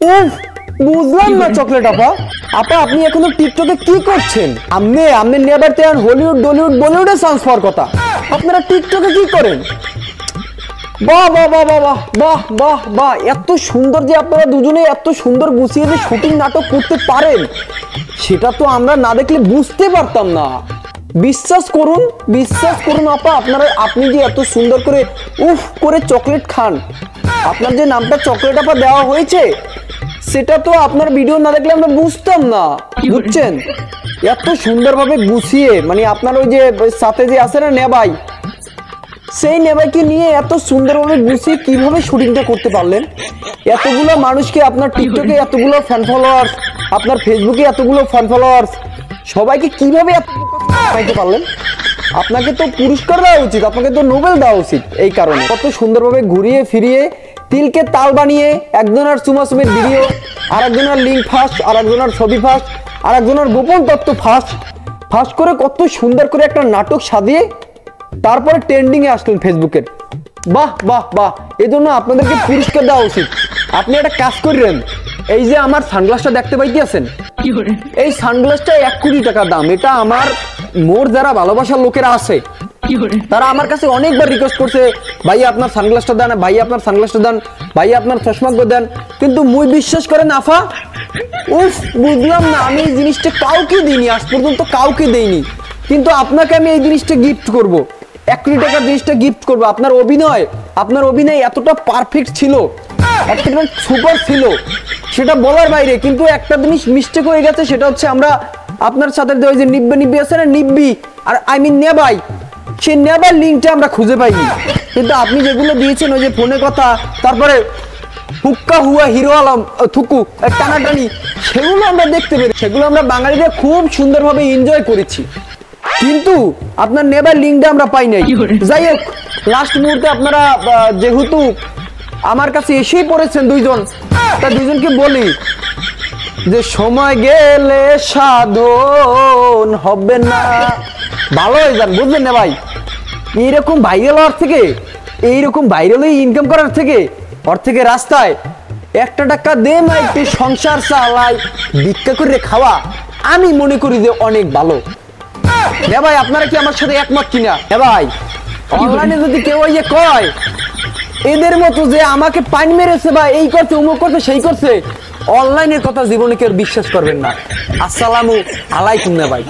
উফ, বুঝলাম না চকলেট আপা। আপা আপনি এখনো টিকটকে কি করছেন? আপনি নেভার তেন হলিউড ডলিউড বলিউডে চান্স পাওয়ার কথা, আপনারা টিকটকে কি করেন? বাহ বাহ বাহ বাহ বাহ বাহ বাহ বাহ, এত সুন্দর যে আপনারা দুজনে এত সুন্দর গুছিয়ে যে শুটিং নাটক করতে পারেন, সেটা তো আমরা না দেখলে বুঝতে পারতাম না। বিশ্বাস করুন আপা, আপনি যে এত সুন্দর করে উফ করে চকলেট খান, আপনার যে নামটা চকলেট আপা দেওয়া হয়েছে, সেটা তো আপনার ভিডিও না দেখলে আমরা বুঝতাম না, বুঝছেন? এত সুন্দরভাবে গুছিয়ে, মানে আপনার ওই যে সাথে যে আছে না নেবাই, সেই নেবাইকে নিয়ে এত সুন্দরভাবে গুছিয়ে কিভাবে শুটিংটা করতে পারলেন? এতগুলো মানুষকে আপনার টিকটকে এতগুলো ফ্যান ফলোয়ার্স, আপনার ফেসবুকে এতগুলো ফ্যান ফলোয়ার্স, সবাইকে কিভাবে পাইতে পারলেন? আপনাকে তো পুরস্কার দেওয়া উচিত, আপনাকে তো নোবেল দেওয়া উচিত। এই কারণে কত সুন্দরভাবে ঘুরিয়ে ফিরিয়ে তিলকে তাল বানিয়ে একজনের চুমাচুমের ভিডিও, আর একজনের লিঙ্ক ফাঁস, আর একজনের ছবি ফাঁস, আর একজনের গোপন তথ্য ফাঁস করে কত সুন্দর করে একটা নাটক সাজিয়ে তারপরে ট্রেন্ডিং এ আসলেন ফেসবুকের। বাহ বাহ বাহ, এই জন্য আপনাদেরকে পুরস্কার দেওয়া উচিত। আপনি একটা কাজ করেন, এই যে আমার সানগ্লাসটা দেখতে পাইতেছেন, এই সানগ্লাসটা 1 কোটি টাকা দাম। এটা আমার মোর যারা ভালোবাসার লোকেরা আছে, তারা আমার কাছে অনেকবার রিকোয়েস্ট করছে, ভাই আপনার সানগ্লাসটা দেন, ভাই আপনার সানগ্লাসটা দেন, ভাই আপনার চশমা দেন, কিন্তু মুই বিশ্বাস করেন আফা, উফ বুঝলাম না, আমি এই জিনিসটা কাউকে দিইনি, আজ পর্যন্ত কাউকে দেইনি, কিন্তু আপনাকে আমি এই জিনিসটা গিফট করব, 1 কোটি টাকার জিনিসটা গিফট করবো। আপনার অভিনয় এতটা পারফেক্ট ছিল, এতটা সুপার ছিল, সেটা বলার বাইরে। কিন্তু একটা জিনিস মিস্টেক হয়ে গেছে, সেটা হচ্ছে আমরা আপনার সাথে ওই যে নিব্বি আছে না, নিব্বি আর নেবাই, সেই নেবার লিঙ্কটা আমরা খুঁজে পাইনি। কিন্তু আপনি যেগুলো দিয়েছেন, ওই যে ফোনে কথা, তারপরে হুক্কা হুয়া হিরো আলম থুকু টানাটানি, সেগুলো আমরা দেখতে পেরেছি, সেগুলো আমরা বাঙালিরা খুব সুন্দরভাবে এনজয় করেছি। কিন্তু আপনার নেবার লিঙ্কটা আমরা পাই নাই। যাই হোক, লাস্ট মুহূর্তে আপনারা যেহেতু আমার কাছে এসেই পড়েছেন দুইজন, তা দুইজনকে বলি যে সময় গেলে সাধন হবে না, ভালো হয়ে যান, বুঝলেন না ভাই? এইরকম ভাইরাল হওয়ার থেকে, এইরকম ভাইরাল হয়ে ইনকাম করার থেকে, ওর থেকে রাস্তায় 1 টাকা দে না, একটু সংসার চালাই, ভিক্ষা করে খাওয়া, আমি মনে করি যে অনেক ভালো। হ্যাঁ ভাই, আপনারা কি আমার সাথে একমত কিনা? হ্যাঁ ভাই, অনলাইনে যদি কেউ ইয়ে কয় এদের মতো যে আমাকে পানি মেরেছে বা এই করছে, অমুক করছে, সেই করছে, অনলাইনের কথা জীবনে কেউ বিশ্বাস করবেন না। আসসালামু আলাইকুম না ভাই।